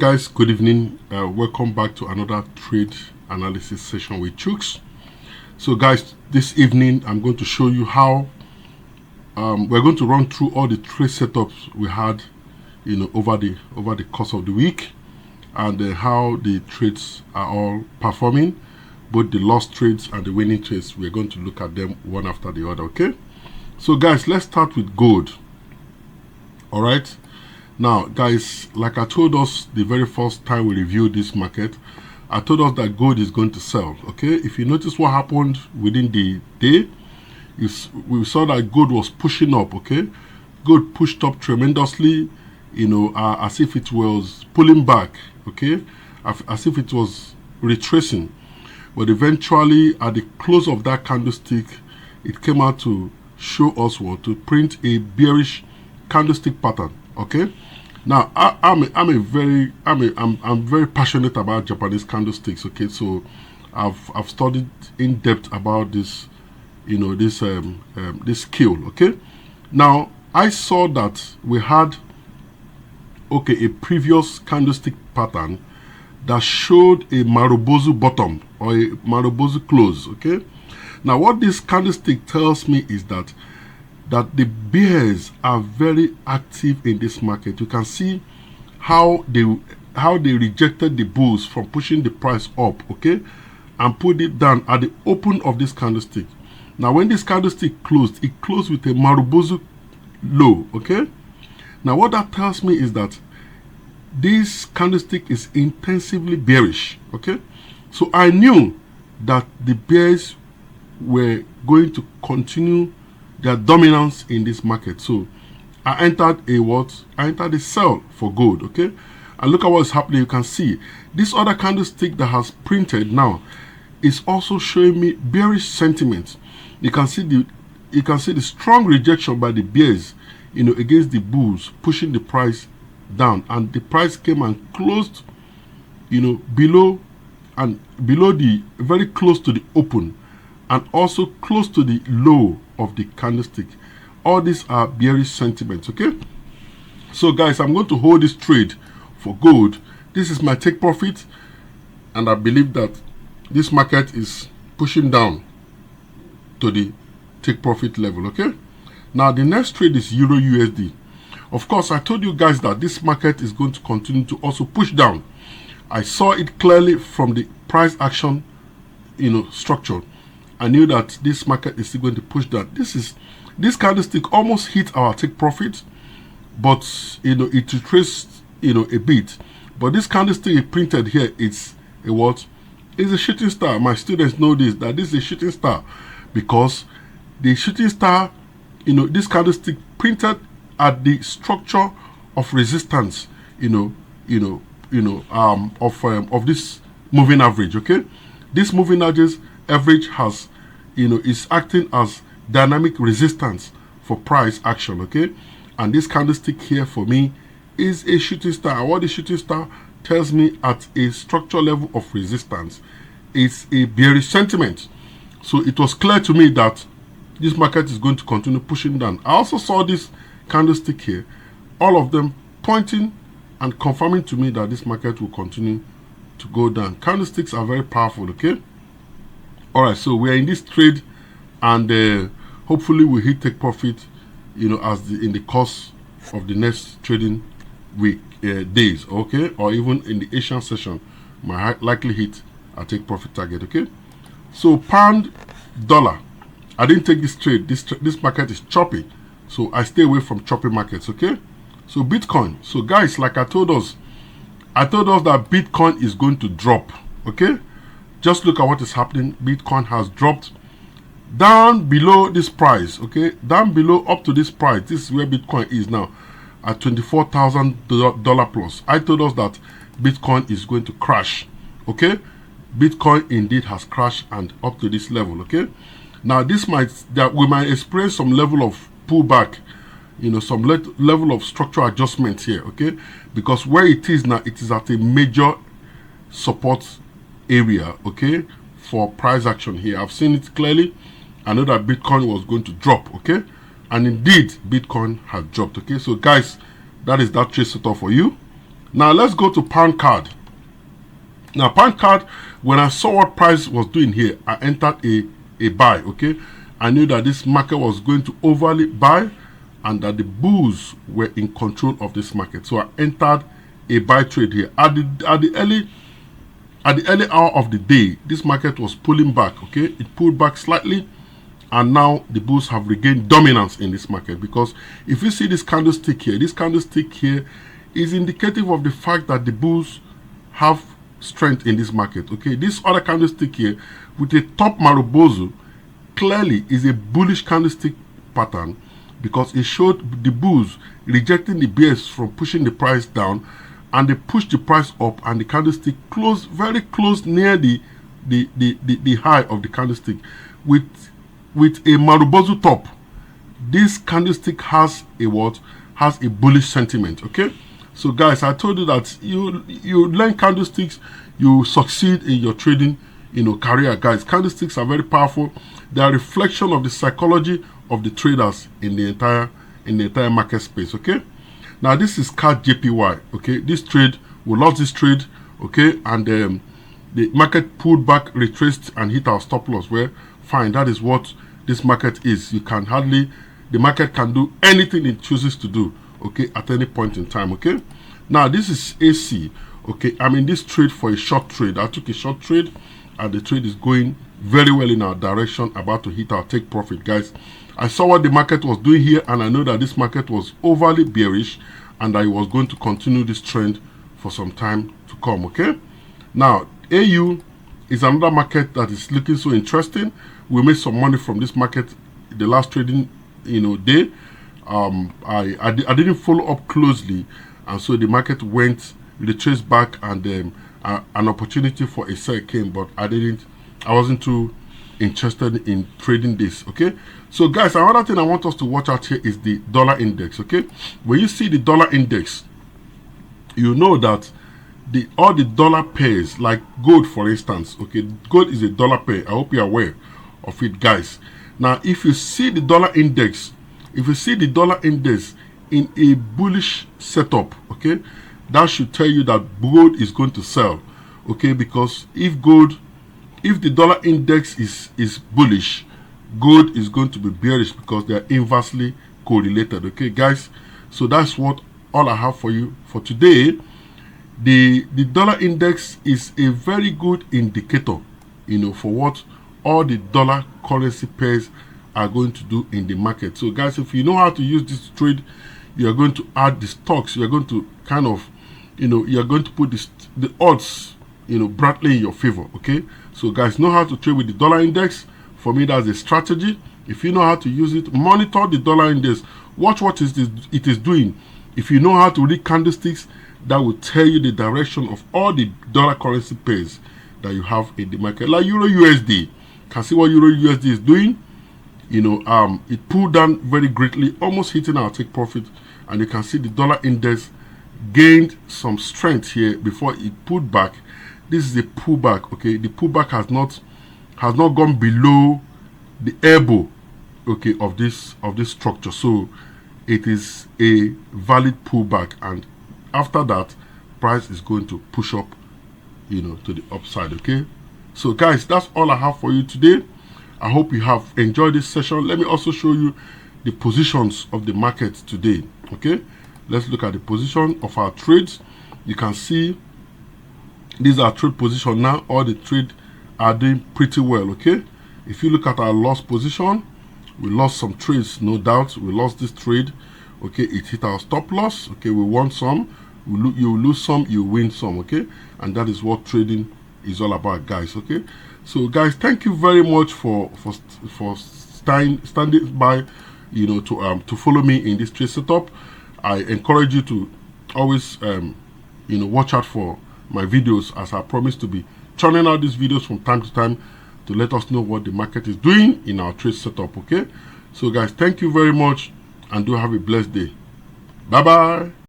Guys, good evening. Welcome back to another trade analysis session with Chooks. So guys, this evening I'm going to show you how we're going to run through all the trade setups we had over the course of the week, and how the trades are all performing, both the lost trades and the winning trades. We're going to look at them one after the other. Okay, so guys, let's start with gold. All right. Now, guys, like I told us the very first time we reviewed this market, I told us that gold is going to sell. Okay, if you notice what happened within the day, we saw that gold was pushing up. Okay, gold pushed up tremendously, as if it was pulling back. Okay, as if it was retracing, but eventually at the close of that candlestick, it came out to show us what, to print a bearish candlestick pattern. Okay, now I'm very passionate about Japanese candlesticks. Okay, so I've studied in depth about this, this skill. Okay, now I saw that we had a previous candlestick pattern that showed a Marubozu bottom or a Marubozu close. Okay, now what this candlestick tells me is that the bears are very active in this market. You can see how they rejected the bulls from pushing the price up, okay, and put it down at the open of this candlestick. Now, when this candlestick closed, it closed with a Marubozu low, okay. Now, what that tells me is that this candlestick is intensively bearish, okay. So I knew that the bears were going to continue their dominance in this market. So I entered a sell for gold. Okay, and look at what is happening. You can see this other candlestick that has printed now is also showing me bearish sentiment. You can see the strong rejection by the bears, against the bulls, pushing the price down, and the price came and closed, below the very close to the open, and also close to the low of the candlestick. All these are bearish sentiments. Okay, so guys, I'm going to hold this trade for gold. This is my take profit, and I believe that this market is pushing down to the take profit level. Okay, now the next trade is Euro USD. Of course, I told you guys that this market is going to continue to also push down. I saw it clearly from the price action structure. I knew that this market is still going to push down. This candlestick almost hit our take profit, but it retraced a bit. But this candlestick it printed here, it's a what? It's a shooting star. My students know that this is a shooting star, because the shooting star, this candlestick printed at the structure of resistance, of this moving average. Okay, this moving average has is acting as dynamic resistance for price action. Okay, and this candlestick here for me is a shooting star. And what the shooting star tells me at a structural level of resistance is a bearish sentiment. So it was clear to me that this market is going to continue pushing down. I also saw this candlestick here, all of them pointing and confirming to me that this market will continue to go down. Candlesticks are very powerful. Okay, all right, so we are in this trade, and hopefully we hit take profit in the course of the next trading week days. Okay, or even in the Asian session might likely hit a take profit target. Okay, so pound dollar, I didn't take this trade. This market is choppy, so I stay away from choppy markets. Okay, so Bitcoin. So guys, like I told us that Bitcoin is going to drop. Okay, just look at what is happening. Bitcoin has dropped down below this price. Okay, down below up to this price. This is where Bitcoin is now, at $24,000 plus. I told us that Bitcoin is going to crash. Okay, Bitcoin indeed has crashed and up to this level. Okay, now we might experience some level of pullback, some level of structural adjustment here. Okay, because where it is now, it is at a major support area. Okay, for price action here. I've seen it clearly. I know that Bitcoin was going to drop. Okay, and indeed Bitcoin has dropped. Okay, so guys, that is that trade setup for you. Now let's go to pound card. Now pound card, when I saw what price was doing here, I entered a buy. Okay, I knew that this market was going to overly buy and that the bulls were in control of this market. So I entered a buy trade here. At the early hour of the day, this market was pulling back. Okay, it pulled back slightly, and now the bulls have regained dominance in this market. Because if you see this candlestick here is indicative of the fact that the bulls have strength in this market. Okay, this other candlestick here with a top marubozu clearly is a bullish candlestick pattern, because it showed the bulls rejecting the bears from pushing the price down, and they pushed the price up, and the candlestick closed very close near the high of the candlestick with a marubozu top. This candlestick has a bullish sentiment. Okay, so guys, I told you that you learn candlesticks, you succeed in your trading career. Guys, candlesticks are very powerful. They are a reflection of the psychology of the traders in the entire market space. Okay, now this is CAD JPY. Okay, this trade, we lost this trade. Okay, and the market pulled back, retraced, and hit our stop loss. Well, fine, that is what this market is. The market can do anything it chooses to do. Okay, at any point in time. Okay, now this is AC. Okay, I'm in this trade for a short trade. I took a short trade, and the trade is going very well in our direction, about to hit our take profit. Guys, I saw what the market was doing here, and I know that this market was overly bearish, and I was going to continue this trend for some time to come. Okay, now AU is another market that is looking so interesting. We made some money from this market the last trading day. I didn't follow up closely, and so the market went retraced back, and an opportunity for a sell came, but I wasn't too interested in trading this. Okay, so guys, another thing I want us to watch out here is the dollar index. Okay, when you see the dollar index, you know that all the dollar pairs, like gold for instance. Okay, gold is a dollar pair. I hope you're aware of it, guys. Now if you see the dollar index, in a bullish setup, okay, that should tell you that gold is going to sell. Okay, because if the dollar index is bullish, gold is going to be bearish, because they are inversely correlated. Okay, guys, so that's what all I have for you for today. The dollar index is a very good indicator, for what all the dollar currency pairs are going to do in the market. So guys, if you know how to use this trade, you are going to add the stocks. You are going to kind of, you are going to put the odds, brightly in your favor. Okay, so guys, know how to trade with the dollar index. For me, that's a strategy. If you know how to use it, monitor the dollar index. Watch what it is doing. If you know how to read candlesticks, that will tell you the direction of all the dollar currency pairs that you have in the market. Like Euro USD, can see what Euro USD is doing. It pulled down very greatly, almost hitting our take profit, and you can see the dollar index gained some strength here before it pulled back. This is a pullback. Okay, the pullback has not gone below the elbow, okay, of this structure, so it is a valid pullback, and after that price is going to push up, to the upside. Okay, so guys, that's all I have for you today. I hope you have enjoyed this session. Let me also show you the positions of the market today. Okay, let's look at the position of our trades. You can see these are trade position now. All the trade are doing pretty well. Okay, if you look at our loss position, we lost some trades, no doubt. We lost this trade. Okay, it hit our stop loss. Okay, we won some, you lose some, you win some. Okay, and that is what trading is all about, guys. Okay, so guys, thank you very much for standing by, to follow me in this trade setup. I encourage you to always watch out for my videos, as I promise to be churning out these videos from time to time to let us know what the market is doing in our trade setup. Okay, so guys, thank you very much, and do have a blessed day. Bye bye.